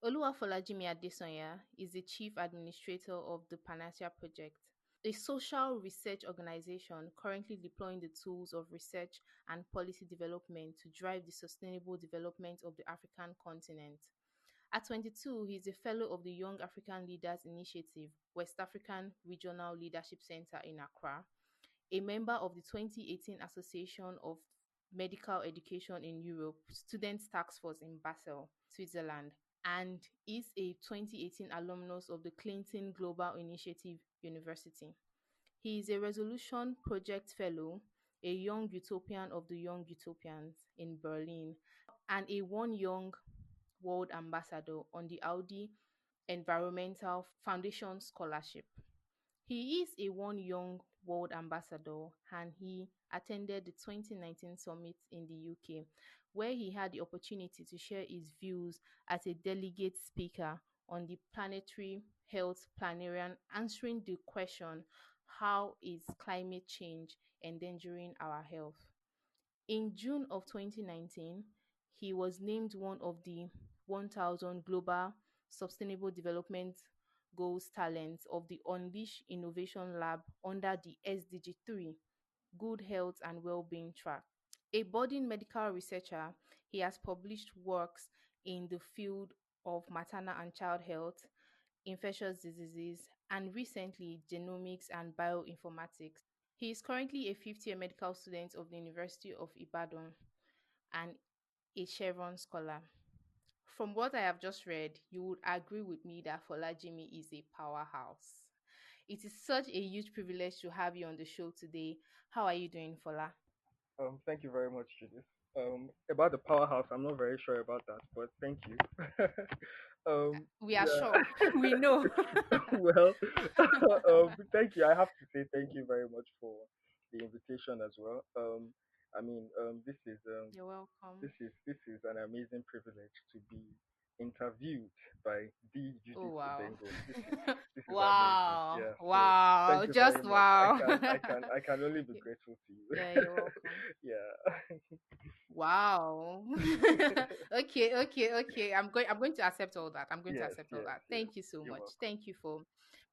Oluwafolajimi Adesanya is the chief administrator of the Panacea project, a social research organization currently deploying the tools of research and policy development to drive the sustainable development of the African continent. At 22, he is a fellow of the Young African Leaders Initiative, West African Regional Leadership Center in Accra, a member of the 2018 Association of Medical Education in Europe Students Task Force in Basel, Switzerland, and is a 2018 alumnus of the Clinton Global Initiative University. He is a Resolution Project Fellow, a Young Utopian of the Young Utopians in Berlin, and a One Young World Ambassador on the Audi Environmental Foundation Scholarship. He is a One Young World Ambassador and he attended the 2019 summit in the UK, where he had the opportunity to share his views as a delegate speaker on the Planetary Health Planarian, answering the question, how is climate change endangering our health? In June of 2019, he was named one of the 1,000 Global Sustainable Development Goals talents of the Unleash Innovation Lab under the SDG 3 Good Health and Wellbeing track. A budding medical researcher, he has published works in the field of maternal and child health, infectious diseases, and recently genomics and bioinformatics. He is currently a fifth year medical student of the University of Ibadan and a Chevron scholar. From what I have just read, you would agree with me that Folajimi is a powerhouse. It is such a huge privilege to have you on the show today. How are you doing, Fola? Thank you very much, Judith. About the powerhouse, I'm not very sure about that, but thank you. We are Yeah. sure. We know. Well, thank you. I have to say thank you very much for the invitation as well. You're welcome. This is an amazing privilege to be interviewed by the Oh, Judith wow. Obengo. This is amazing. Wow. Yeah. So thank Wow. you very Just much. I wow. can I can I can only be grateful to you. Yeah, you're welcome. Yeah. Wow. Okay. I'm going to accept all that. I'm going to Yes, accept all yes, that. yes. Thank you so You're much. welcome. Thank you for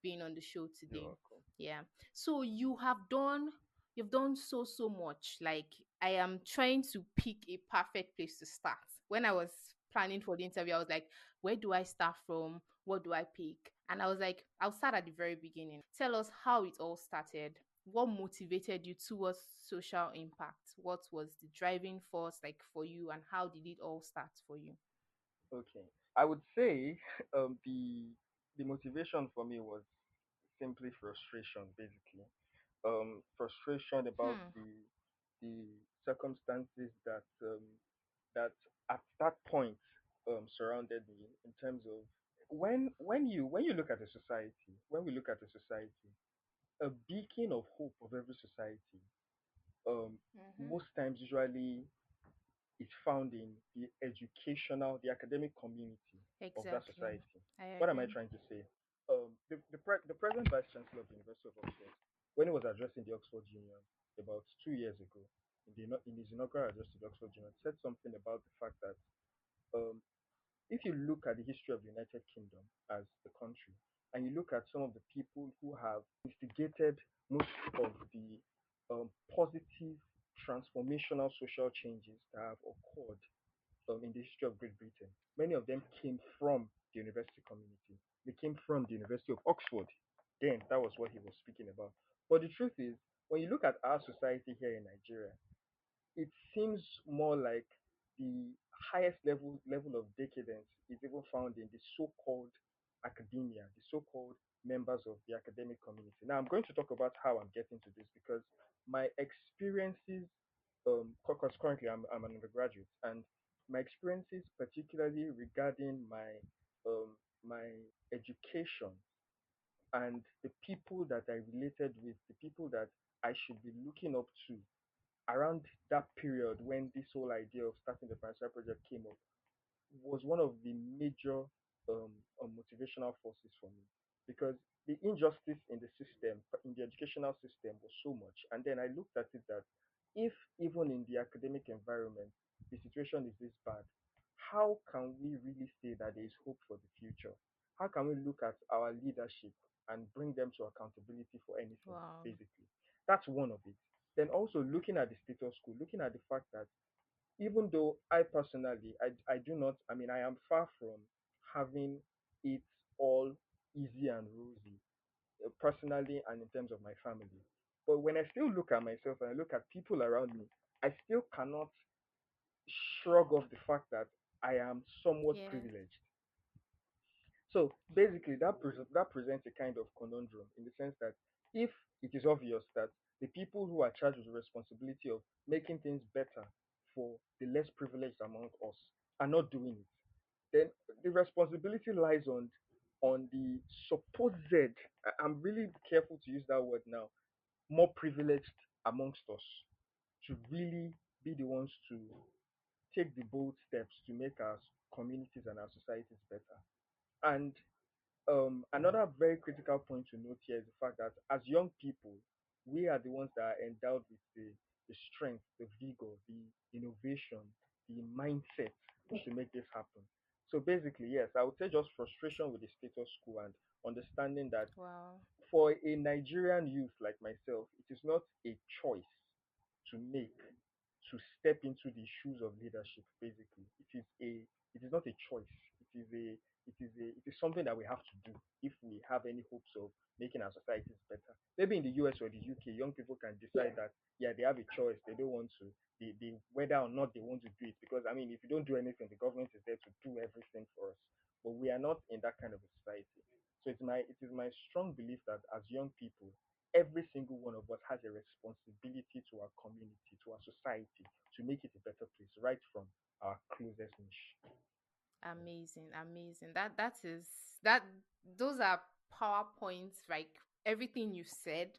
being on the show You're today. welcome. Yeah. So you've done so much. Like I am trying to pick a perfect place to start. When I was planning for the interview, I was like, where do I start from? What do I pick? And I was like, I'll start at the very beginning. Tell us how it all started. What motivated you towards social impact? What was the driving force like for you, and how did it all start for you? Okay. I would say the motivation for me was simply frustration, basically. Frustration about Hmm. the circumstances that at that point surrounded me in terms of when you look at a society, when we look at a society, a beacon of hope of every society Mm-hmm. most times usually is found in the academic community of that Exactly. society. I What am I agree. trying to say? The present Vice Chancellor of the University of Oxford, when he was addressing the Oxford Union about 2 years ago, in his inaugural address to the Oxford Union, said something about the fact that um, if you look at the history of the United Kingdom as a country, and you look at some of the people who have instigated most of the positive transformational social changes that have occurred in the history of Great Britain, many of them came from the university community. They came from the University of Oxford. Then that was what he was speaking about. But the truth is, when you look at our society here in Nigeria, it seems more like the highest level of decadence is even found in the so-called academia, the so-called members of the academic community. Now, I'm going to talk about how I'm getting to this because my experiences, because currently I'm an undergraduate, and my experiences, particularly regarding my education and the people that I related with, the people that I should be looking up to around that period when this whole idea of starting the Panacea project came up was one of the major motivational forces for me because the injustice in the system, in the educational system, was so much. And then I looked at it that if even in the academic environment the situation is this bad, how can we really say that there is hope for the future? How can we look at our leadership and bring them to accountability for anything, Wow. basically? That's one of it. Then also looking at the status quo, looking at the fact that even though I personally, I do not, I mean, I am far from having it all easy and rosy, personally and in terms of my family. But when I still look at myself and I look at people around me, I still cannot shrug off the fact that I am somewhat Yeah. privileged. So basically, that presents a kind of conundrum in the sense that if it is obvious that the people who are charged with the responsibility of making things better for the less privileged among us are not doing it, then the responsibility lies on the supposed. I'm really careful to use that word now. More privileged amongst us to really be the ones to take the bold steps to make our communities and our societies better. And another very critical point to note here is the fact that as young people, we are the ones that are endowed with the strength, the vigor, the innovation, the mindset to make this happen. So basically, yes, I would say just frustration with the status quo and understanding that Wow. for a Nigerian youth like myself, it is not a choice to make to step into the shoes of leadership. Basically, it is not a choice. It is something that we have to do if we have any hopes of making our societies better. Maybe in the US or the UK, young people can decide that yeah, they have a choice. They don't want to. They whether or not they want to do it, because I mean, if you don't do anything, the government is there to do everything for us. But we are not in that kind of a society. So it is my strong belief that as young people, every single one of us has a responsibility to our community, to our society, to make it a better place, right from our closest niche. Amazing, amazing. That is that those are power points, like everything you said,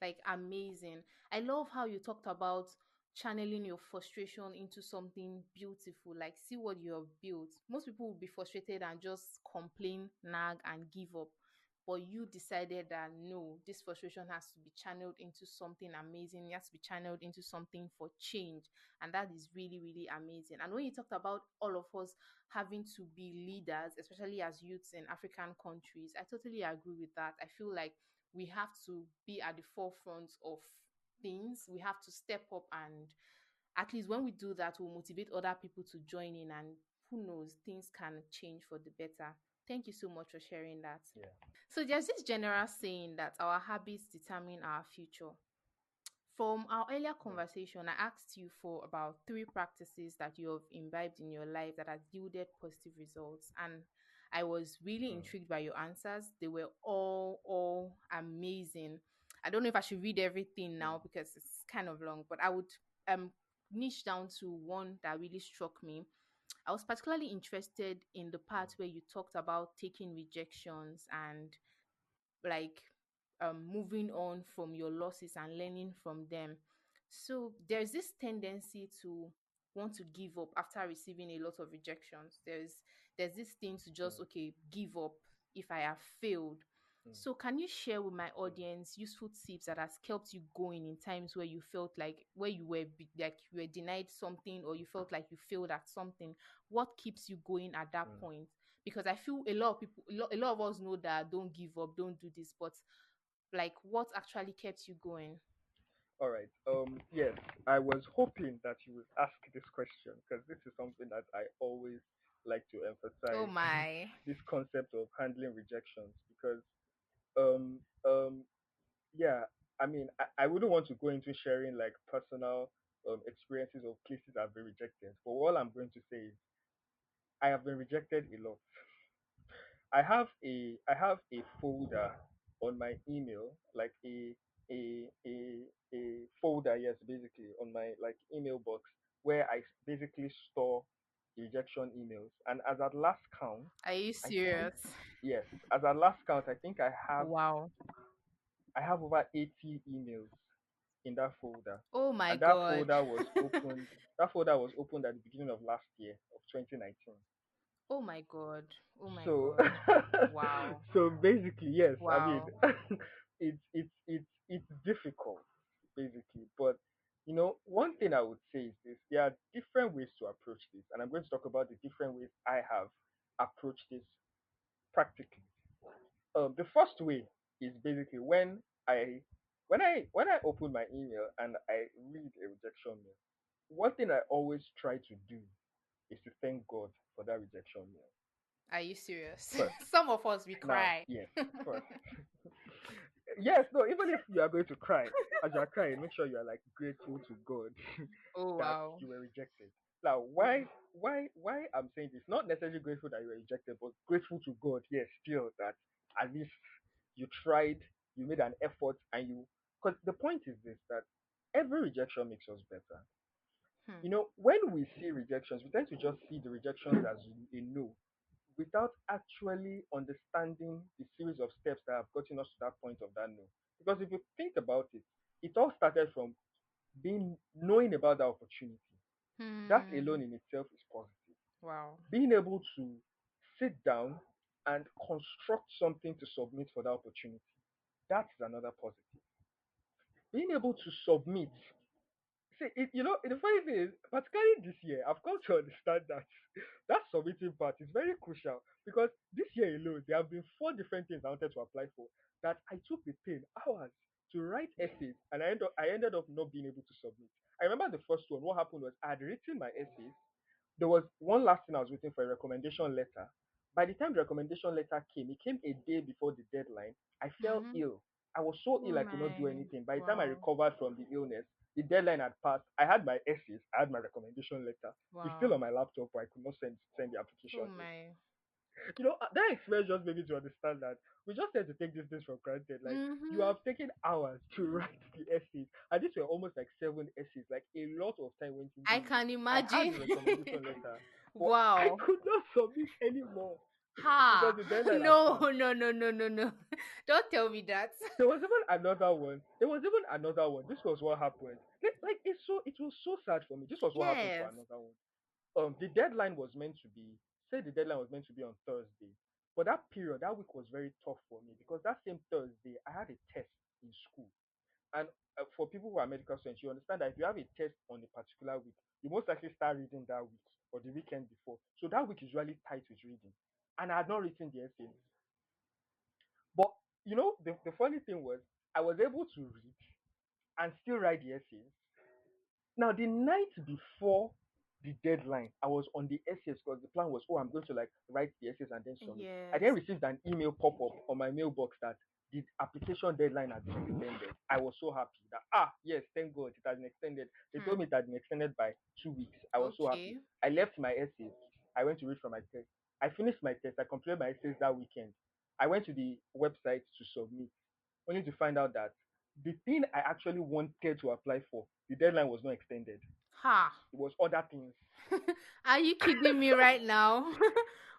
like amazing. I love how you talked about channeling your frustration into something beautiful. Like see what you have built. Most people will be frustrated and just complain, nag, and give up. But you decided that no, this frustration has to be channeled into something amazing. It has to be channeled into something for change. And that is really, really amazing. And when you talked about all of us having to be leaders, especially as youths in African countries, I totally agree with that. I feel like we have to be at the forefront of things. We have to step up, and at least when we do that, we'll motivate other people to join in, and who knows, things can change for the better. Thank you so much for sharing that. Yeah. So there's this general saying that our habits determine our future. From our earlier Mm, conversation, I asked you for about three practices that you have imbibed in your life that has yielded positive results. And I was really mm, intrigued by your answers. They were all amazing. I don't know if I should read everything mm, now because it's kind of long, but I would niche down to one that really struck me. I was particularly interested in the part mm, where you talked about taking rejections and like moving on from your losses and learning from them. So there's this tendency to want to give up after receiving a lot of rejections. There's this thing to just mm, okay, give up if I have failed. mm, So can you share with my mm. audience useful tips that has kept you going in times where you felt like where you were like you were denied something or you felt like you failed at something? What keeps you going at that Mm. point? Because I feel a lot of people, a lot of us know that don't give up, don't do this, but like what actually kept you going? All right. Yes, I was hoping that you would ask this question because this is something that I always like to Oh emphasize. my. This concept of handling rejections, because um um yeah, I mean, I wouldn't want to go into sharing like personal experiences of places I've been rejected. But all I'm going to say is I have been rejected a lot. I have a folder on my email, like a folder, yes, basically on my like email box where I basically store rejection emails. And as at last count, Are you I think serious? yes, as at last count, I think Wow. I have over 80 emails in that folder. Oh my And that god. folder was opened. That folder was opened at the beginning of last year, of 2019. Oh my god. Oh my So, god. Wow. so basically, yes. I mean, Wow. it's difficult, basically, but One thing I would say is this: there are different ways to approach this, and I'm going to talk about the different ways I have approached this practically. The first way is basically when I open my email and I read a rejection mail. One thing I always try to do is to thank God for that rejection mail Are you serious? first. Some of us we Now, cry. yes, first. Yes, no, even if you are going to cry, as you are crying, make sure you are like grateful to God Oh that wow. you were rejected. Now, Mm. why I'm saying this? Not necessarily grateful that you were rejected, but grateful to God. Yes, still that at least you tried, you made an effort, and you. Because the point is this: that every rejection makes us better. Hmm. When we see rejections, we tend to just see the rejections as a no, without actually understanding the series of steps that have gotten us to that point of that no. Because if you think about it, it all started from being knowing about the opportunity. That Hmm. alone in itself is positive. Wow. Being able to sit down and construct something to submit for that opportunity, that's another positive. Being able to submit. See, the funny thing is, particularly this year, I've come to understand that that submitting part is very crucial because this year alone, there have been four different things I wanted to apply for that I took the pain hours to write essays, and I ended up not being able to submit. I remember the first one. What happened was I had written my essays. There was one last thing I was waiting for, a recommendation letter. By the time the recommendation letter came, it came a day before the deadline. I fell Hmm. ill. I was so Oh ill I could not do my. anything. By the time I Wow. recovered from the illness, the deadline had passed. I had my essays, I had my recommendation letter. It's still Wow. on my laptop, but I could not send the Oh application in. my. That experience just made me to understand that we just tend to take these things for granted. Like, you Mm-hmm. have taken hours to write the essays, and these were almost like seven essays. Like, a lot of time went I into it. can I had imagine. the recommendation letter, but I Wow. could not submit anymore because Ha. the deadline had No, passed. no, no, no, no, no. Don't tell me that. There was even another one. There was even another one. This was what happened. Like, it was so sad for me. This was what happened for Yes. another one. The deadline was meant to be say the deadline was meant to be on Thursday. But that week was very tough for me because that same Thursday I had a test in school. And for people who are medical students, you understand that if you have a test on a particular week, you most likely start reading that week or the weekend before. So that week is really tight with reading. And I had not written the essay. But the funny thing was I was able to read and still write the essays. Now, the night before the deadline, I was on the essays because the plan was, oh, I'm going to like write the essays and then submit. I then Yes. received an email pop up on my mailbox that the application deadline had been extended. I was so happy that, yes, thank God it has been extended. They told Hmm. me it had been extended by 2 weeks. I was so happy. Okay. I left my essays. I went to read for my test. I finished my test. I completed my essays that weekend. I went to the website to submit, only to find out that the thing I actually wanted to apply for, the deadline was not extended. Ha. It was other things. Are you kidding me right now?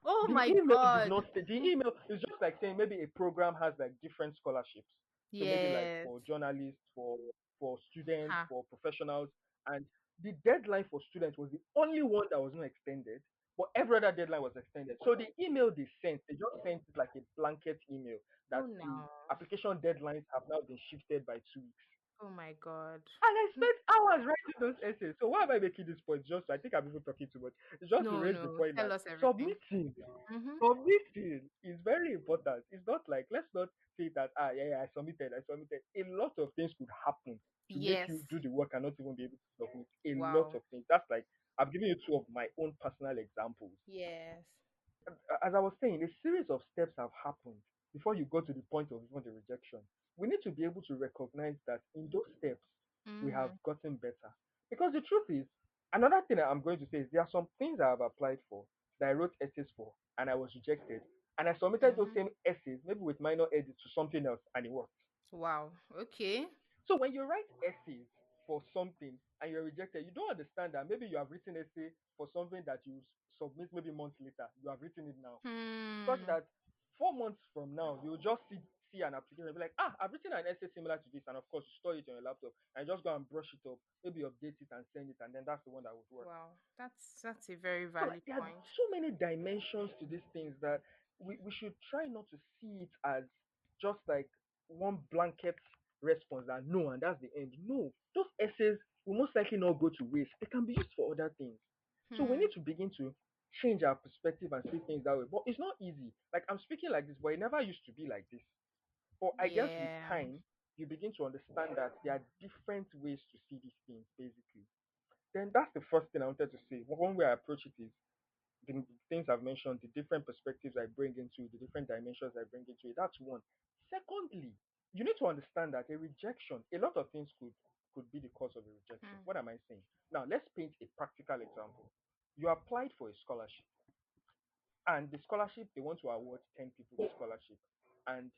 Oh The my email did god. not say. The email is just like saying maybe a program has like different scholarships. So maybe like Yes. for journalists, for students, Ha. for professionals, and the deadline for students was the only one that was not extended. But every other deadline was extended. So the email they just sent it like a blanket email Oh that the no. application deadlines have now been shifted by 2 weeks. Oh my god. And I spent hours writing those essays. So why am I making this point? Just I think I'm even talking too much. It's just to No, raise the no. point Tell that us everything. submitting, Mm-hmm. submitting is very important. It's not like let's not say that yeah, I submitted. A lot of things could happen to make you Yes. do the work and not even be able to submit. A lot Wow. of things. That's like I've given you two of my own personal examples. Yes. As I was saying, a series of steps have happened before you go to the point of even the rejection. We need to be able to recognize that in those steps, we have Mm-hmm. gotten better. Because the truth is, another thing that I'm going to say is there are some things I have applied for that I wrote essays for and I was rejected. And I submitted those Mm-hmm. same essays, maybe with minor edits to something else, and it worked. Wow. Okay. So when you write essays for something and you're rejected, you don't understand that maybe you have written essay for something that you submit maybe months later. You have written it now such Hmm. that 4 months from now you'll just see an application and be like, I've written an essay similar to this, and of course you store it on your laptop and just go and brush it up, maybe update it and send it, and then that's the one that would work. Wow. That's a very So like valid there are point. so many dimensions to these things that we should try not to see it as just like one blanket response that no and that's the end. No, those essays will most likely not go to waste. They can be used for other things. So we Hmm. need to begin to change our perspective and see things that way. But it's not easy. Like I'm speaking like this, but it never used to be like this. But I guess with Yeah. time, you begin to understand that there are different ways to see these things, basically. Then that's the first thing I wanted to say. One way I approach it is the things I've mentioned, the different perspectives I bring into it, the different dimensions I bring into it. That's one. Secondly, you need to understand that a rejection, a lot of things could be the cause of a rejection. Hmm. What am I saying? Now let's paint a practical example. You applied for a scholarship, and the scholarship they want to award 10 people the scholarship, and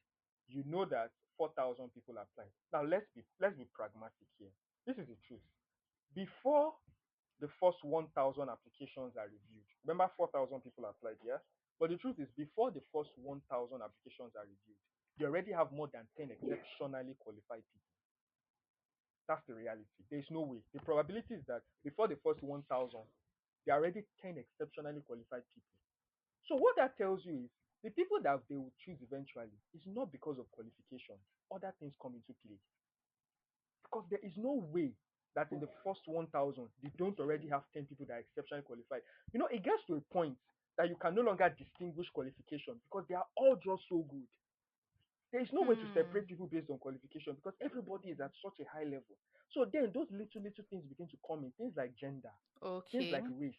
you know that 4,000 people applied. Now let's be pragmatic here. This is the truth. Before the first 1,000 applications are reviewed. Remember, 4,000 people applied, yeah? But the truth is, before the first 1,000 applications are reviewed, you already have more than 10 exceptionally qualified people. That's the reality. There's no way. The probability is that before the first 1,000, there are already 10 exceptionally qualified people. So, what that tells you is the people that they will choose eventually is not because of qualifications. Other things come into play. Because there is no way that in the first 1,000, they don't already have 10 people that are exceptionally qualified. You know, it gets to a point that you can no longer distinguish qualifications because they are all just so good. There is no way to Hmm. separate people based on qualification because everybody is at such a high level. So then those little things begin to come in, things like gender, things Okay. like race,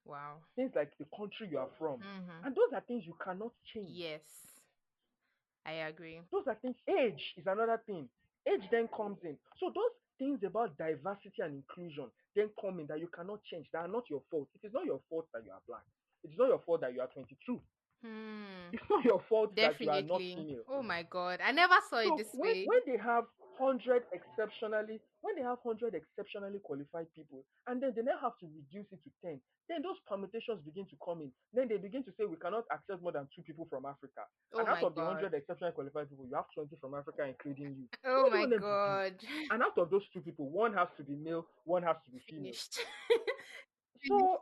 Wow. things like the country you are from. Mm-hmm. And those are things you cannot change. Yes, I agree. Those are things. Age is another thing. Age then comes in. So those things about diversity and inclusion then come in that you cannot change. That are not your fault. It is not your fault that you are black. It is not your fault that you are 22. Hmm. It's not your fault that you are not Definitely. female. Oh my God. I never saw it So this when way. when they have 100 exceptionally qualified people, and then they now have to reduce it to 10, then those permutations begin to come in. Then they begin to say we cannot accept more than 2 people from Africa. Oh And out my of the God. 100 exceptionally qualified people, you have 20 from Africa, including you. So Oh what do you my want them to do? God. And out of those 2 people, one has to be male, one has to be female. Finished. So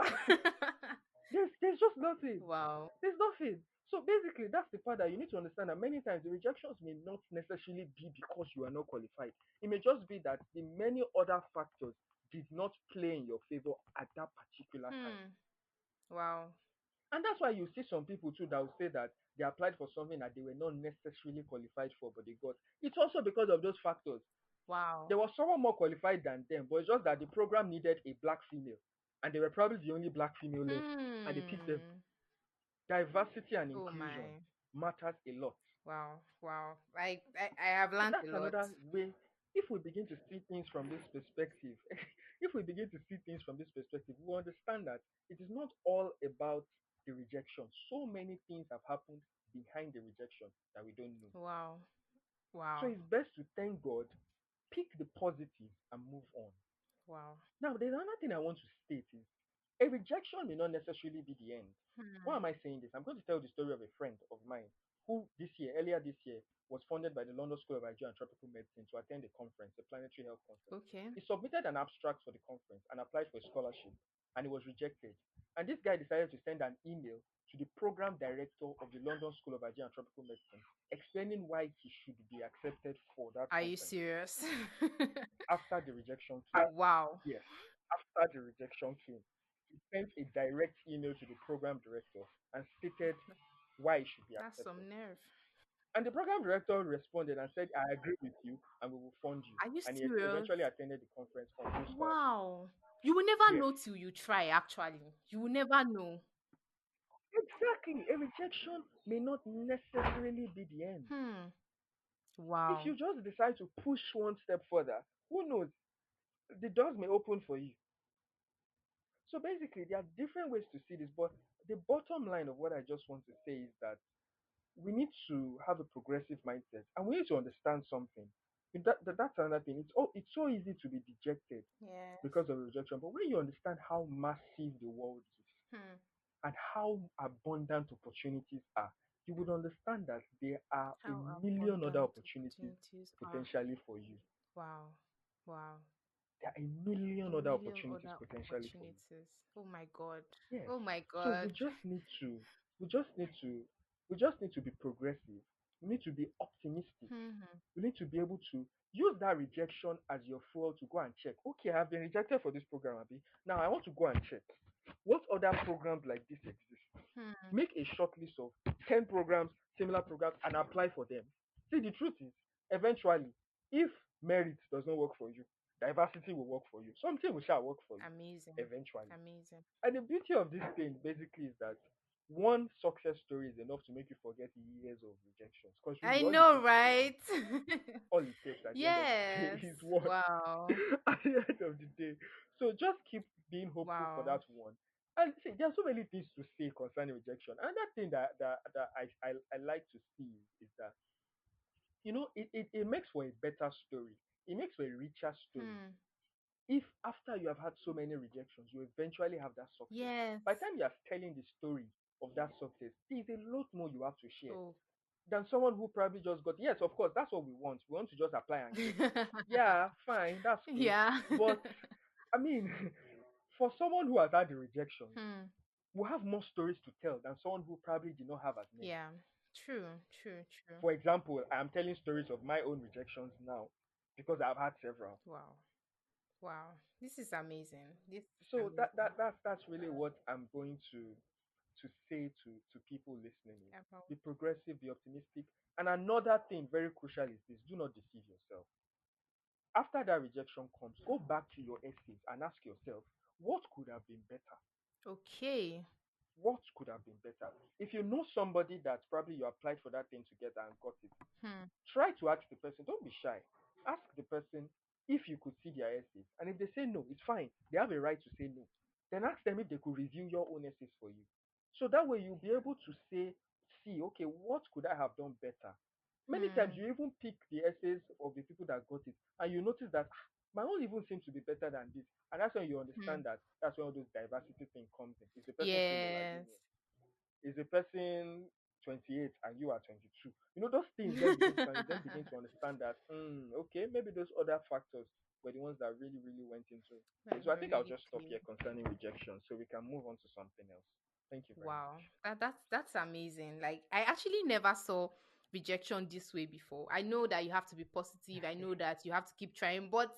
Finished. there's just nothing. Wow. There's nothing. So basically, that's the part that you need to understand that many times the rejections may not necessarily be because you are not qualified. It may just be that the many other factors did not play in your favor at that particular time. Hmm. Wow. And that's why you see some people too that will say that they applied for something that they were not necessarily qualified for, but they got. It's also because of those factors. Wow. There was someone more qualified than them, but it's just that the program needed a black female, and they were probably the only black female left, and they picked them. Hmm. Diversity and Oh inclusion my. matters a lot. Wow. Wow. I have So learned a that's lot. another way. If we begin to see things from this perspective, if we begin to see things from this perspective, we understand that it is not all about the rejection. So many things have happened behind the rejection that we don't know. Wow. So Wow. it's best to thank God, pick the positive, and move on. Wow. Now, there's another thing I want to state is a rejection may not necessarily be the end. Why Hmm. am I saying this? I'm going to tell the story of a friend of mine who earlier this year, was funded by the London School of Hygiene and Tropical Medicine to attend a conference, a planetary health conference. Okay. He submitted an abstract for the conference and applied for a scholarship, and it was rejected. And this guy decided to send an email to the program director of the London School of Hygiene and Tropical Medicine explaining why he should be accepted for that Are you conference serious? after the rejection came. Wow. Yes, after the rejection came, he sent a direct email to the program director and stated why he should be That's accepted. some nerve. And the program director responded and said, I agree with you and we will fund you. Are you And he serious? eventually attended the conference on full scholarship. Wow. You will never Yes, know till you try, actually. You will never know. exactly. A rejection may not necessarily be the end. Hmm. If Wow. you just decide to push one step further, who knows? The doors may open for you. So basically, there are different ways to see this, but the bottom line of what I just want to say is that we need to have a progressive mindset and we need to understand something. That's another thing. It's so easy to be dejected Yeah. because of rejection, but when you understand how massive the world is Hmm. and how abundant opportunities are, you would understand that there are a How million other abundant opportunities opportunities are. potentially for you. Wow. Wow. There are a A million other million opportunities other potentially for you. opportunities. Oh my God. Yes. Oh my So we God. just need to we just need to we just need to be progressive. You need to be optimistic. Hmm. You need to be able to use that rejection as your fuel to go and check. Okay, I've been rejected for this program, Abi. Now I want to go and check what other programs like this exist. Hmm. Make a short list of 10 programs, similar programs, and apply for them. See, the truth is, eventually, if merit does not work for you, diversity will work for you. Something will shall work for you Amazing. eventually. Amazing. And the beauty of this thing basically is that one success story is enough to make you forget years of rejections. Because I really, all it know, takes is one. right? All it takes at the end of the day Yes. is one. Wow. At the end of the day. So just keep being hopeful for Wow. that one. And see, there are so many things to say concerning rejection. Another thing that I like to see is that, it makes for a better story. It makes for a richer story. Hmm. If after you have had so many rejections, you eventually have that success. Yes. By the time you are telling the story of that success, there's a lot more you have to share Oh. than someone who probably just got, yes, of course, that's what we want. We want to just apply and get. Yeah, fine, that's good. Yeah. But I mean, for someone who has had the rejections, Hmm. we have more stories to tell than someone who probably did not have as many. Yeah. True. True. True. For example, I'm telling stories of my own rejections now because I've had several. Wow. Wow. This is amazing. This is So amazing. that's really what I'm going to say to people listening is About. be progressive, be optimistic. And another thing very crucial is this: do not deceive yourself. After that rejection comes, go back to your essays and ask yourself, what could have been better? Okay. What could have been better? If you know somebody that probably you applied for that thing together and got it, Hmm. try to ask the person. Don't be shy. Ask the person if you could see their essays. And if they say no, it's fine. They have a right to say no. Then ask them if they could review your own essays for you. So that way you'll be able to see, okay, what could I have done better? Many times Hmm. you even pick the essays of the people that got it, and you notice that my own even seems to be better than this. And that's when you Hmm. understand that that's when all those diversity thing comes in. Is the person still Yes. Olajimi? Is the person 28 and you are 22? Those things then begin to understand that, okay, maybe those other factors were the ones that really, really went into it. That So I think I'll really just stop played. here concerning rejection so we can move on to something else. Thank you very Wow, much. that's amazing. Like I actually never saw rejection this way before. I know that you have to be positive. I know that you have to keep trying, but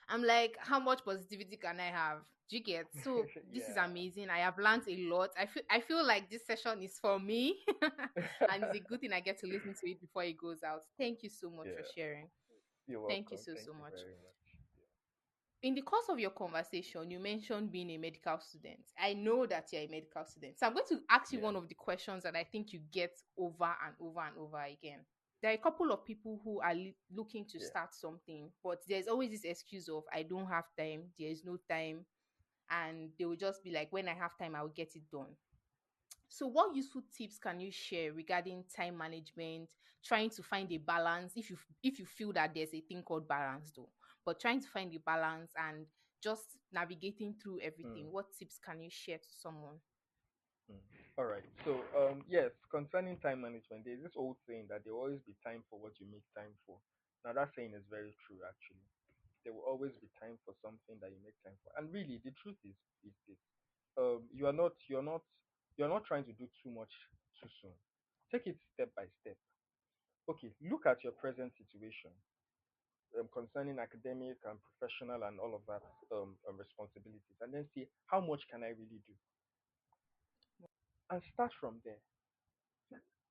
I'm like, how much positivity can I have? Do you get? So this is Yeah. amazing. I have learned a lot. I feel like this session is for me, and it's a good thing I get to listen to it before it goes out. Thank you so much for Yeah. sharing. You're Thank you welcome. so Thank so you much. very much. In the course of your conversation, you mentioned being a medical student. I know that you're a medical student. So I'm going to ask you Yeah. one of the questions that I think you get over and over and over again. There are a couple of people who are looking to Yeah. start something, but there's always this excuse of, I don't have time, there is no time. And they will just be like, when I have time, I will get it done. So, what useful tips can you share regarding time management, trying to find a balance if you feel that there's a thing called balance though, but trying to find a balance and just navigating through Mm. everything. What tips can you share to someone? Mm. All right. So, yes, concerning time management, there's this old saying that there will always be time for what you make time for. Now, that saying is very true, actually. There will always be time for something that you make time for. And really, the truth is this: you're not trying to do too much too soon. Take it step by step. Okay, look at your present situation, concerning academic and professional and all of that, responsibilities, and then see how much can I really do, and start from there.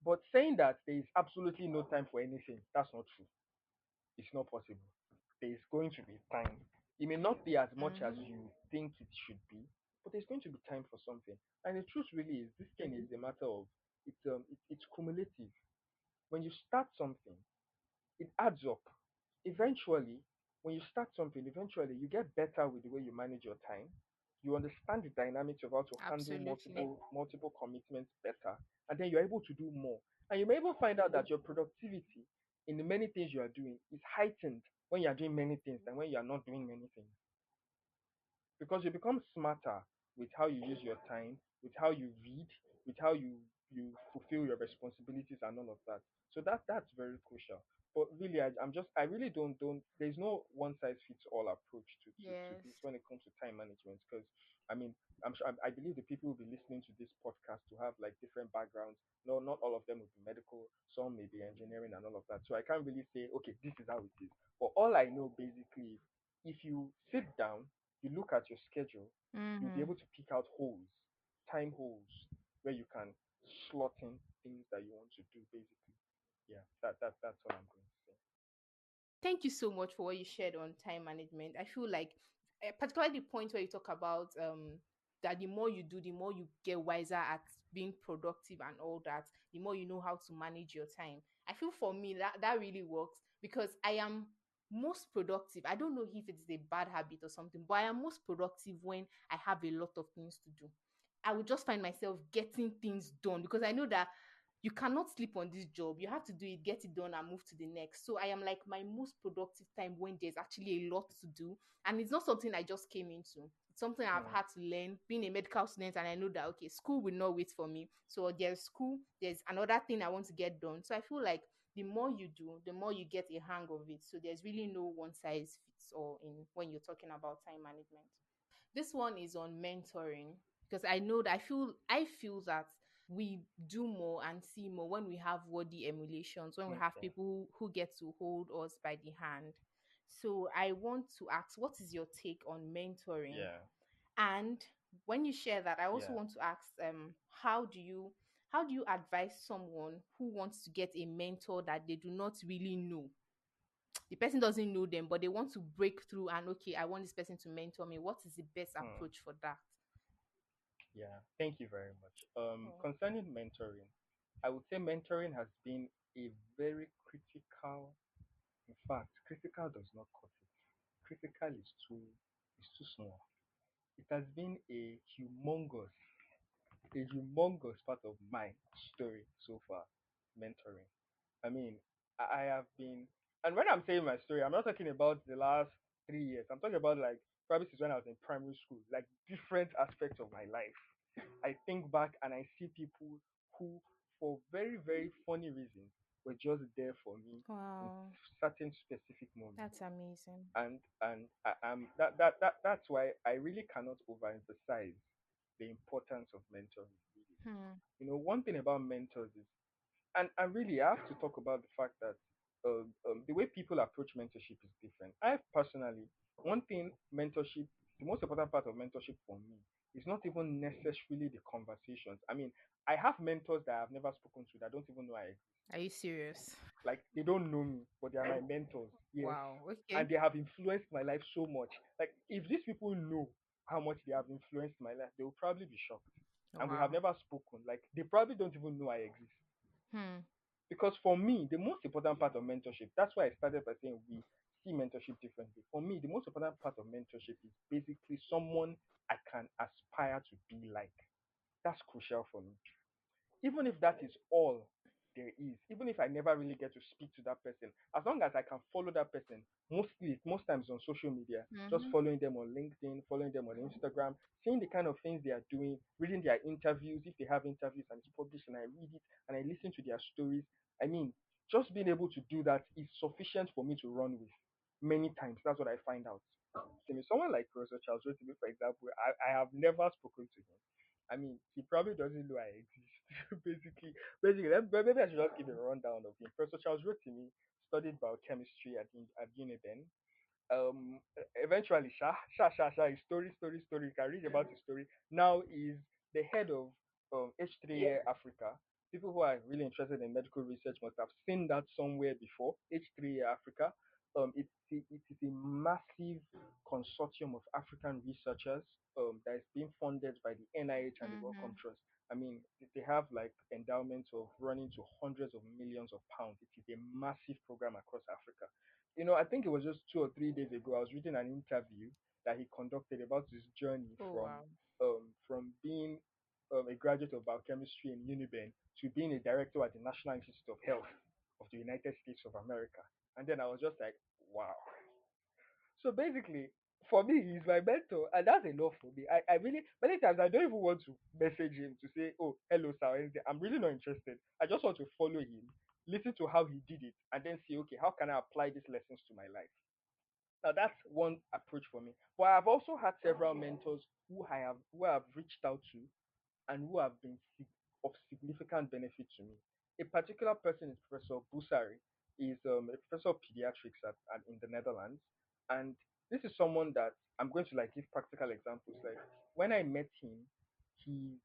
But saying that there is absolutely no time for anything, that's not true. It's not possible. There is going to be time. It may not be as much as Mm-hmm. you think it should be, but there's going to be time for something. And the truth really is, this thing is a matter of it's cumulative. When you start something, it adds up. Eventually, when you start something, eventually you get better with the way you manage your time. You understand the dynamics of how to handle Absolutely. multiple commitments better, and then you're able to do more. And you may even find out that your productivity in the many things you are doing is heightened when you are doing many things than when you are not doing many things, because you become smarter with how you use your time, with how you read, with how you you fulfill your responsibilities and all of that. So that's very crucial. But really, I really don't. There's no one size fits all approach to this Yes. when it comes to time management. Because I mean, I believe the people who will be listening to this podcast to have like different backgrounds. No, not all of them will be medical. Some may be engineering and all of that. So I can't really say, okay, this is how it is. But all I know basically is if you sit down, you look at your schedule, you'll be Mm-hmm. able to pick out holes, time holes, where you can slot in things that you want to do. Basically, yeah, that's all I'm going to say. Thank you so much for what you shared on time management. I feel like, particularly the point where you talk about that the more you do, the more you get wiser at being productive and all that, the more you know how to manage your time. I feel for me that really works because I am most productive. I don't know if it's a bad habit or something, but I am most productive when I have a lot of things to do. I would just find myself getting things done because I know that you cannot sleep on this job. You have to do it, get it done, and move to the next. So I am like my most productive time when there's actually a lot to do. And it's not something I just came into. It's something I've Mm, had to learn being a medical student. And I know that, okay, school will not wait for me. So there's school, there's another thing I want to get done. So I feel like the more you do, the more you get a hang of it. So there's really no one size fits all in when you're talking about time management. This one is on mentoring because I know that I feel that we do more and see more when we have worthy emulations, when we have okay. people who get to hold us by the hand. So I want to ask, what is your take on mentoring? Yeah. And when you share that, I also Yeah. want to ask, how do you advise someone who wants to get a mentor that they do not really know? The person doesn't know them, but they want to break through and, okay, I want this person to mentor me. What is the best Hmm. approach for that? Yeah. Thank you very much. Oh, Concerning mentoring, I would say mentoring has been a very critical. In fact, critical does not cut it. Critical is too small. It has been a humongous part of my story so far, mentoring. I mean, I have been, and when I'm saying my story, I'm not talking about the last 3 years. I'm talking about like probably since when I was in primary school, like different aspects of my life. I think back and I see people who, for very, very funny reasons, were just there for me in wow, certain specific moments. that's amazing. And that's why I really cannot overemphasize the importance of mentoring. Really, Hmm. one thing about mentors is, and really, I have to talk about the fact that the way people approach mentorship is different. I personally, one thing mentorship, the most important part of mentorship for me is not even necessarily the conversations. I mean, I have mentors that I've never spoken to that don't even know I exist. Are you serious? Like they don't know me, but they are my mentors. Yes, Wow. and Okay. they have influenced my life so much. Like if these people know how much they have influenced my life, they will probably be shocked. And we have Wow. never spoken. Like they probably don't even know I exist. Hmm. Because for me, the most important part of mentorship, that's why I started by saying we see mentorship differently. For me, the most important part of mentorship is basically someone I can aspire to be like. That's crucial for me. Even if that is all there is, even if I never really get to speak to that person, as long as I can follow that person, most times on social media, just Mm-hmm. following them on LinkedIn, following them on Instagram, seeing the kind of things they are doing, reading their interviews, if they have interviews and it's published and I read it and I listen to their stories. I mean, just being able to do that is sufficient for me to run with. Many times, that's what I find out. See, someone like Professor Charles Rotimi, for example, I have never spoken to him. I mean, he probably doesn't know I exist. Maybe I should just give a rundown of him. Professor Charles Rotimi studied biochemistry at Uniben. Eventually, his story. You can read about his story. Now is the head of H3A Africa. People who are really interested in medical research must have seen that somewhere before. H3A Africa. It is a massive consortium of African researchers that is being funded by the NIH and the Wellcome Mm-hmm. Trust. I mean, they have like endowments of running to hundreds of millions of pounds. It is a massive program across Africa. I think it was just 2 or 3 days ago. I was reading an interview that he conducted about his journey Oh, from wow. being a graduate of biochemistry in Uniben to being a director at the National Institute of Health of the United States of America. And then I was just like, wow. So basically, For me, he's my mentor, and that's enough for me. I really many times I don't even want to message him to say, "Oh, hello, sir," or anything. I'm really not interested. I just want to follow him, listen to how he did it, and then see, okay, how can I apply these lessons to my life? Now that's one approach for me. But I've also had several mentors who I have reached out to and who have been of significant benefit to me. A particular person is Professor Busari. He's a professor of pediatrics in the Netherlands, and this is someone that I'm going to like give practical examples. Like when I met him, he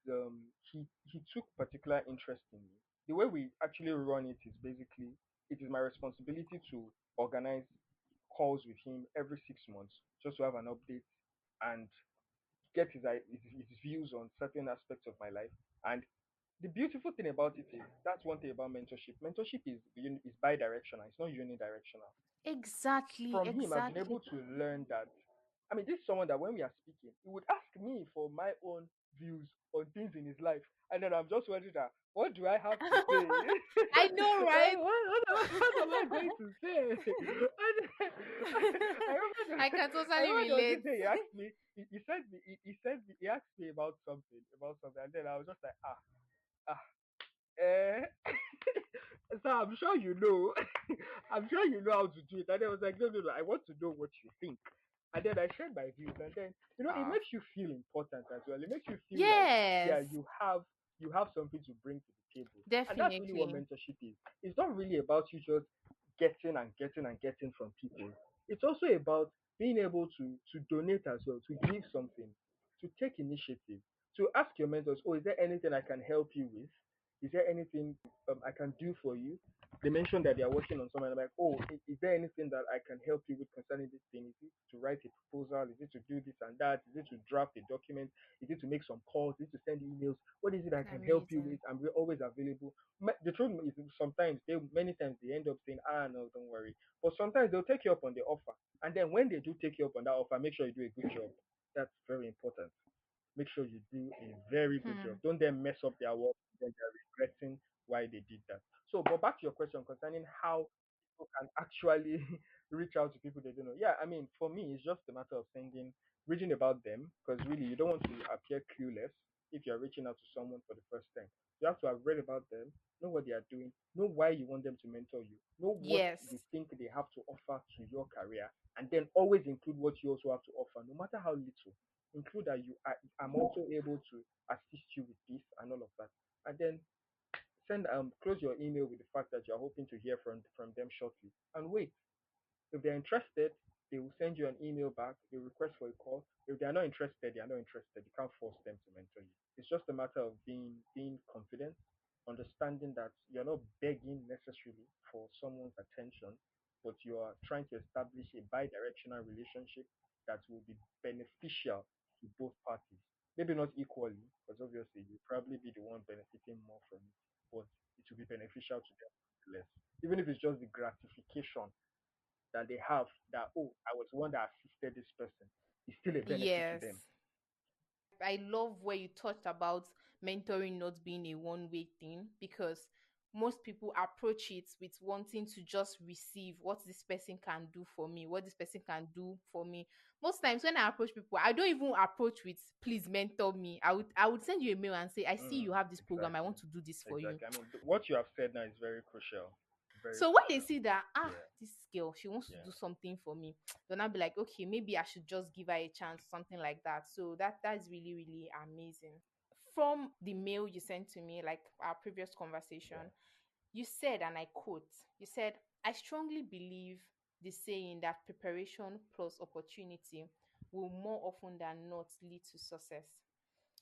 took particular interest in me. The way we actually run it is basically it is my responsibility to organize calls with him every 6 months just to have an update and get his views on certain aspects of my life. And the beautiful thing about it is that's one thing about mentorship. Mentorship is bi-directional. It's not unidirectional. Exactly, From him, I've been exactly. able to learn that. I mean, this is someone that when we are speaking, he would ask me for my own views on things in his life, and then I'm just wondering that what do I have to say? I know, right? What am I going to say? I I remember, can I totally remember there was relate. this day he asked me, he asked me about something, and then I was just like, ah, eh. So I'm sure you know. I'm sure you know how to do it. And I was like, no. I want to know what you think. And then I shared my views. And then it Ah, makes you feel important as well. It makes you feel like yeah, yes, you have something to bring to the table. And that's really what definitely. mentorship is. It's not really about you just getting and getting and getting from people. It's also about being able to donate as well, to give something, to take initiative, to ask your mentors, oh, is there anything I can help you with? Is there anything I can do for you? They mentioned that they are working on something. I'm like, oh, is there anything that I can help you with concerning this thing? Is it to write a proposal? Is it to do this and that? Is it to draft a document? Is it to make some calls? Is it to send emails? What is it I can help you with? Amazing. Always available. The truth is, many times they end up saying, no, don't worry. But sometimes they'll take you up on the offer. And then when they do take you up on that offer, make sure you do a good job. That's very important. Make sure you do a very good job. Hmm. Don't then mess up their work and then they're regretting why they did that. So, but back to your question concerning how people can actually reach out to people they don't know. Yeah, I mean, for me, it's just a matter of reading about them, because really you don't want to appear clueless if you're reaching out to someone for the first time. You have to have read about them, know what they are doing, know why you want them to mentor you, know what you Yes, think they have to offer to your career, and then always include what you also have to offer, no matter how little. Include that I'm also able to assist you with this and all of that. And then close your email with the fact that you're hoping to hear from them shortly. And wait, if they're interested, they will send you an email back, they request for a call. If they are not interested, they are not interested. You can't force them to mentor you. It's just a matter of being confident, understanding that you're not begging necessarily for someone's attention, but you are trying to establish a bi-directional relationship that will be beneficial to both parties. Maybe not equally, because obviously you'll probably be the one benefiting more from it, but it will be beneficial to them less. Even if it's just the gratification that they have that, oh, I was the one that assisted this person. It's still a benefit to them. yes. I love where you touched about mentoring not being a one way thing, because most people approach it with wanting to just receive what this person can do for me, what this person can do for me. Most times when I approach people, I don't even approach with please mentor me. I would send you a mail and say, I see you have this program. I Exactly. want to do this for you. Exactly. I mean, what you have said now is very crucial. Very So when they crucial. see that, Yeah. this girl, she wants to Yeah. do something for me, then I'll be like, okay, maybe I should just give her a chance, something like that. So that's really, really amazing. From the mail you sent to me, like our previous Yeah. conversation, you said, and I quote, you said, I strongly believe the saying that preparation plus opportunity will more often than not lead to success.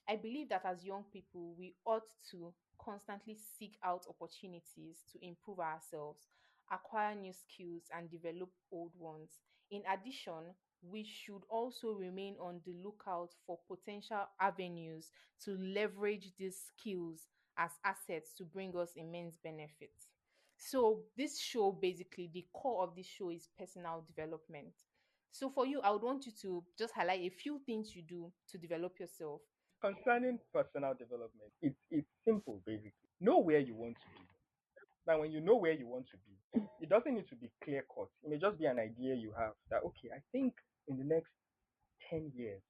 I believe that as young people, we ought to constantly seek out opportunities to improve ourselves, acquire new skills, and develop old ones. In addition, we should also remain on the lookout for potential avenues to leverage these skills as assets to bring us immense benefits. So, this show basically, the core of this show is personal development. So, for you, I would want you to just highlight a few things you do to develop yourself. Concerning personal development, it's simple basically. Know where you want to be. Now, when you know where you want to be, it doesn't need to be clear cut. It may just be an idea you have that, okay, I think in the next 10 years,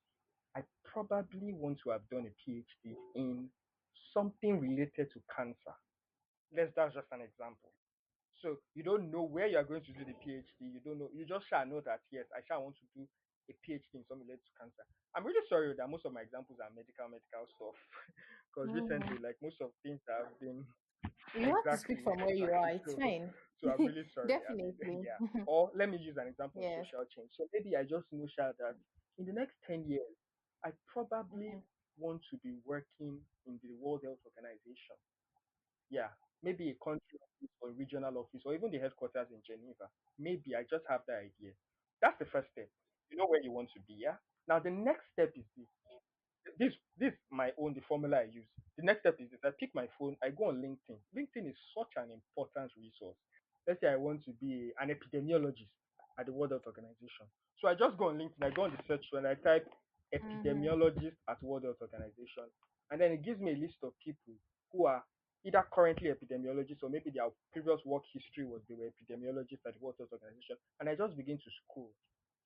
I probably want to have done a PhD in something related to cancer. That's just an example. So you don't know where you are going to do the PhD. You don't know. You just shall know that yes, I shall want to do a PhD in something related to cancer. I'm really sorry that most of my examples are medical stuff, because Mm. recently, like most of things have been You have to speak exactly from where you are. exactly. It's So fine. I'm really sorry. I mean, Definitely. yeah. Or let me use an example on Yes. social change. So maybe I just know Sha, that in the next 10 years, I probably Mhm. want to be working in the World Health Organization. Yeah, maybe a country office or regional office or even the headquarters in Geneva. Maybe I just have that idea. That's the first step. You know where you want to be, yeah? Now the next step is this my own the formula I use. The next step is this. I pick my phone, I go on LinkedIn. LinkedIn is such an important resource. Let's say I want to be an epidemiologist at the World Health Organization. So I just go on LinkedIn, I go on the search and I type Mhm. epidemiologist at World Health Organization. And then it gives me a list of people who are either currently epidemiologists or maybe their previous work history was they were epidemiologists at the World Health Organization. And I just begin to scroll,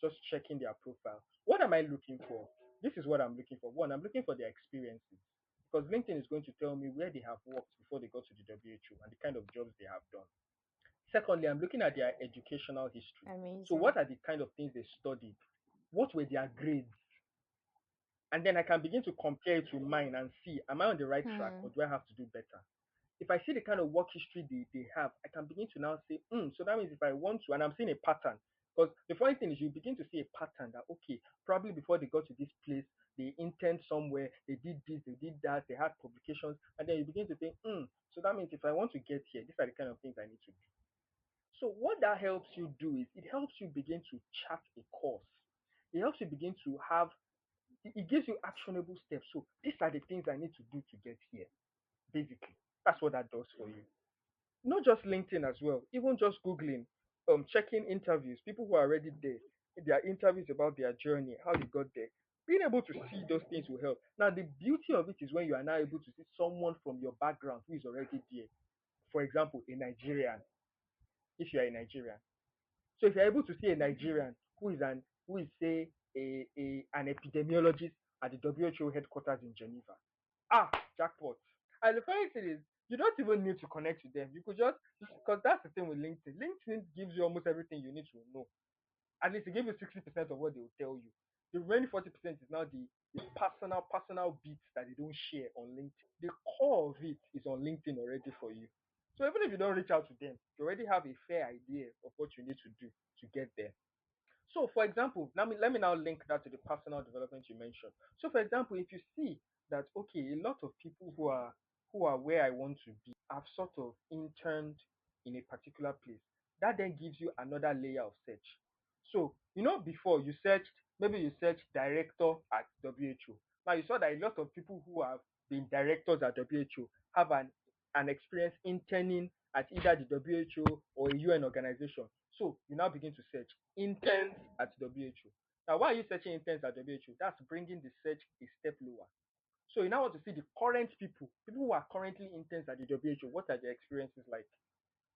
just checking their profile. What am I looking for? This is what I'm looking for. One, I'm looking for their experiences, because LinkedIn is going to tell me where they have worked before they got to the WHO and the kind of jobs they have done. Secondly, I'm looking at their educational history. So, Amazing. what are the kind of things they studied? What were their grades? And then I can begin to compare it to mine and see, am I on the right track Hmm. or do I have to do better? If I see the kind of work history they have, I can begin to now say, so that means if I want to, and I'm seeing a pattern. Because the funny thing is, you begin to see a pattern that, okay, probably before they got to this place, they interned somewhere, they did this, they did that, they had publications, and then you begin to think, so that means if I want to get here, these are the kind of things I need to do. So, what that helps you do is it helps you begin to chart a course. It helps you begin to have, it gives you actionable steps. So, these are the things I need to do to get here, basically. That's what that does for you. Not just LinkedIn as well, even just Googling, checking interviews, people who are already there, their interviews about their journey, how they got there. Being able to see those things will help. Now, the beauty of it is when you are now able to see someone from your background who is already there. For example, a Nigerian, if you are a Nigerian. So if you're able to see a Nigerian who is say an epidemiologist at the WHO headquarters in Geneva, jackpot. And the funny thing is, you don't even need to connect with them. You could just, because that's the thing with LinkedIn. LinkedIn gives you almost everything you need to know. At least it gives you 60% of what they will tell you. The remaining 40% is now the personal bits that they don't share on LinkedIn. The core of it is on LinkedIn already for you. So even if you don't reach out to them, you already have a fair idea of what you need to do to get there. So, for example, let me now link that to the personal development you mentioned. So, for example, if you see that okay, a lot of people who are where I want to be have sort of interned in a particular place, that then gives you another layer of search. So, before you searched, maybe you searched director at WHO. Now you saw that a lot of people who have been directors at WHO have an experience interning at either the WHO or a UN organization. So you now begin to search interns at WHO. Now, why are you searching interns at WHO? That's bringing the search a step lower. So you now want to see the current people who are currently interns at the WHO. What are their experiences like?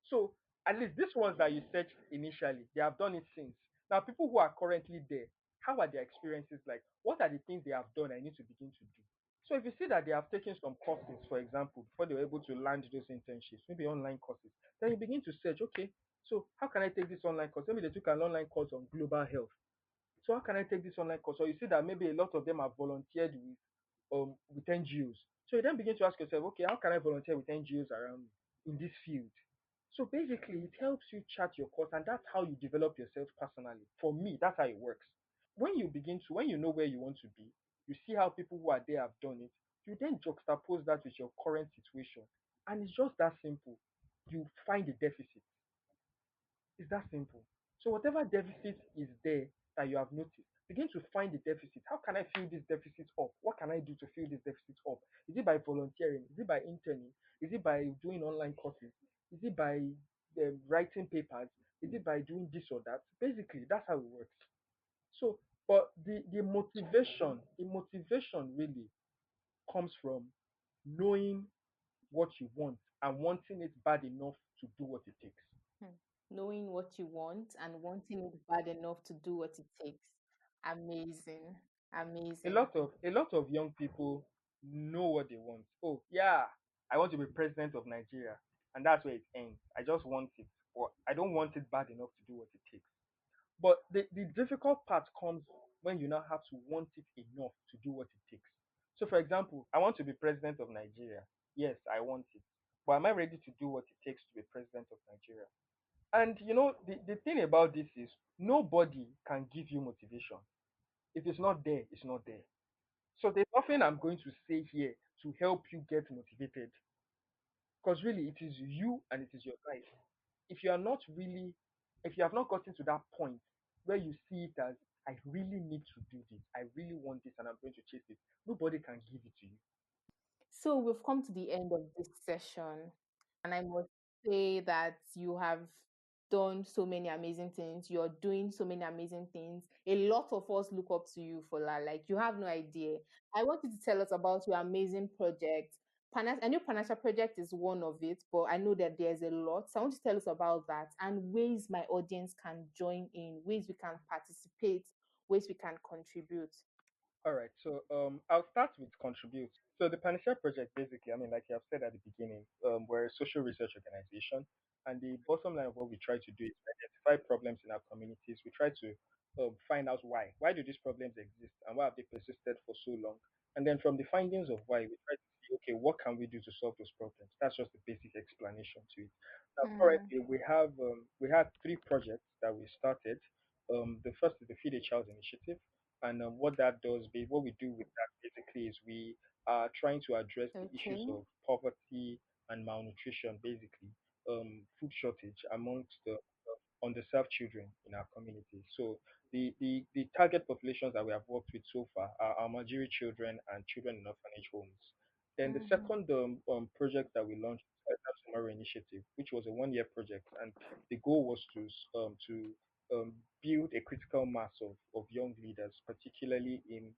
So at least these ones that you searched initially, they have done it since. Now, people who are currently there, how are their experiences like? What are the things they have done I need to begin to do? So if you see that they have taken some courses, for example, before they were able to land those internships, maybe online courses, then you begin to search, okay, so how can I take this online course? Maybe they took an online course on global health. So how can I take this online course? Or you see that maybe a lot of them have volunteered with NGOs. So you then begin to ask yourself, okay, how can I volunteer with NGOs around me in this field? So basically, it helps you chart your course, and that's how you develop yourself personally. For me, that's how it works. When you know where you want to be, you see how people who are there have done it, you then juxtapose that with your current situation. And it's just that simple. You find the deficit. It's that simple. So whatever deficit is there that you have noticed, begin to find the deficit. How can I fill this deficit up? What can I do to fill this deficit up? Is it by volunteering? Is it by interning? Is it by doing online courses? Is it by writing papers? Is it by doing this or that? Basically, that's how it works. So, but the motivation really comes from knowing what you want and wanting it bad enough to do what it takes. Hmm. Knowing what you want and wanting it bad enough to do what it takes. Amazing. A Amazing. lot of young people know what they want. Oh yeah, I want to be president of Nigeria, and that's where it ends. I just want it, or I don't want it bad enough to do what it takes. But the difficult part comes when you now have to want it enough to do what it takes. So, for example, I want to be president of Nigeria. Yes, I want it. But am I ready to do what it takes to be president of Nigeria? And the thing about this is nobody can give you motivation. If it's not there, it's not there. So there's nothing I'm going to say here to help you get motivated. Because really, it is you and it is your life. If you are not really, if you have not gotten to that point where you see it as, I really need to do this, I really want this, and I'm going to chase it, nobody can give it to you. So we've come to the end of this session, and I must say that you have done so many amazing things. You're doing so many amazing things. A lot of us look up to you for that. Like you have no idea. I want you to tell us about your amazing project. I know Panacea project is one of it, but I know that there's a lot. So I want you to tell us about that and ways my audience can join in, ways we can participate, ways we can contribute. All right, so I'll start with contribute. So the Panacea project, basically, I mean, like you have said at the beginning, we're a social research organization, and the bottom line of what we try to do is identify problems in our communities. We try to find out why. Why do these problems exist, and why have they persisted for so long? And then from the findings of why, we try to see, okay, what can we do to solve those problems? That's just the basic explanation to it. Now, Mm, currently, we had three projects that we started. The first is the Feed a Child initiative, and what that does, what we do with that basically is we are trying to address the issues okay. of poverty and malnutrition, basically, food shortage amongst the underserved children in our community. So the target populations that we have worked with so far are Almajiri children and children in orphanage homes. Then the Mm-hmm. second project that we launched was the Tomorrow Initiative, which was a one-year project, and the goal was to build a critical mass of young leaders, particularly in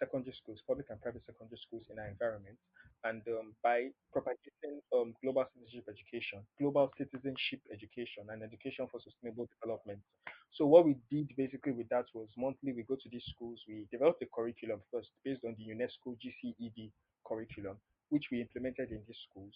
secondary schools, public and private secondary schools in our environment, and by propagating global citizenship education, and education for sustainable development. So what we did basically with that was monthly we go to these schools, we developed a curriculum first based on the UNESCO GCED curriculum, which we implemented in these schools.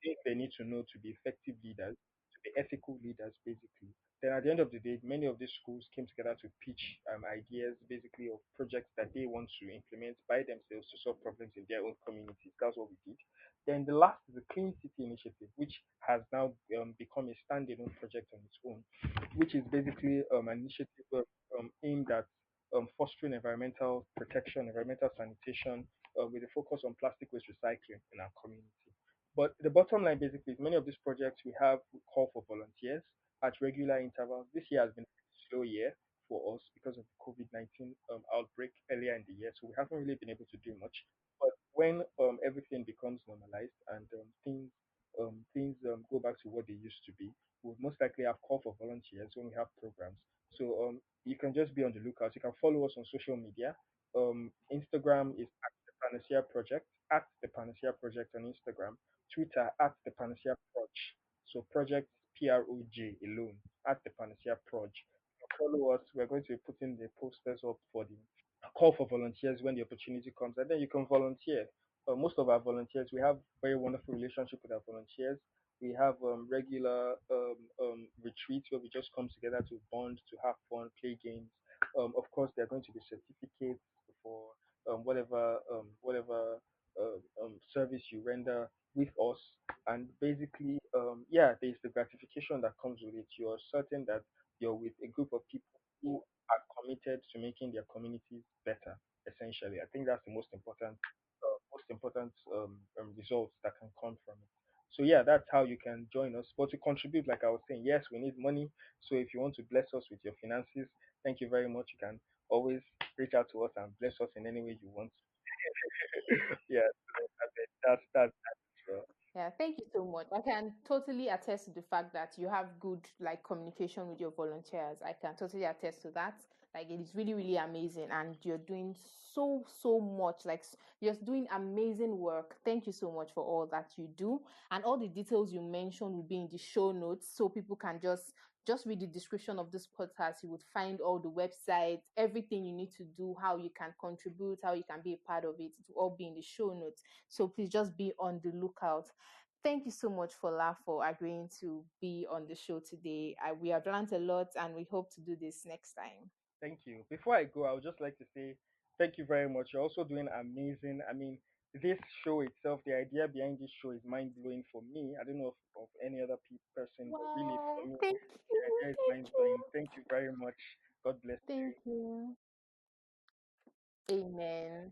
Things they need to know to be effective leaders, to be ethical leaders, basically. Then at the end of the day, many of these schools came together to pitch ideas, basically of projects that they want to implement by themselves to solve problems in their own communities. That's what we did. Then the last is the Clean City Initiative, which has now become a standalone project on its own, which is basically an initiative aimed at fostering environmental protection, environmental sanitation, with a focus on plastic waste recycling in our community. But the bottom line basically is many of these projects we call for volunteers at regular intervals. This year has been a slow year for us because of the COVID-19 outbreak earlier in the year, so we haven't really been able to do much. But when everything becomes normalized and things go back to what they used to be, we'll most likely have call for volunteers when we have programs. So you can just be on the lookout. You can follow us on social media. Instagram is at the Panacea Project, at the Panacea Project on Instagram. Twitter at the Panacea Proj. So project PROJ alone at the Panacea Proj. Follow us. We're going to be putting the posters up for the call for volunteers when the opportunity comes, and then you can volunteer. Most of our volunteers, we have very wonderful relationship with our volunteers. We have regular retreats where we just come together to bond, to have fun, play games. Of course, there are going to be certificates for whatever service you render with us, and basically, yeah, there's the gratification that comes with it. You're certain that you're with a group of people who are committed to making their communities better. Essentially, I think that's the most important results that can come from it. So yeah, that's how you can join us. But to contribute, like I was saying, yes, we need money. So if you want to bless us with your finances, thank you very much. You can always reach out to us and bless us in any way you want. Yeah, so that's Yeah, thank you so much. I can totally attest to the fact that you have good like communication with your volunteers. I can totally attest to that. Like it is really, really amazing, and you're doing so much. Like you're doing amazing work. Thank you so much for all that you do, and all the details you mentioned will be in the show notes, so people can just read the description of this podcast. You would find all the websites, everything you need to do, how you can contribute, how you can be a part of it. It will all be in the show notes. So please just be on the lookout. Thank you so much, Fola, for agreeing to be on the show today. We have learned a lot, and we hope to do this next time. Thank you. Before I go, I would just like to say thank you very much. You're also doing amazing. I mean, this show itself, the idea behind this show is mind blowing for me. I don't know of any other person, but really for Wow. me, Thank the you. idea is Thank mind blowing. you. Thank you very much. God bless Thank you. Amen.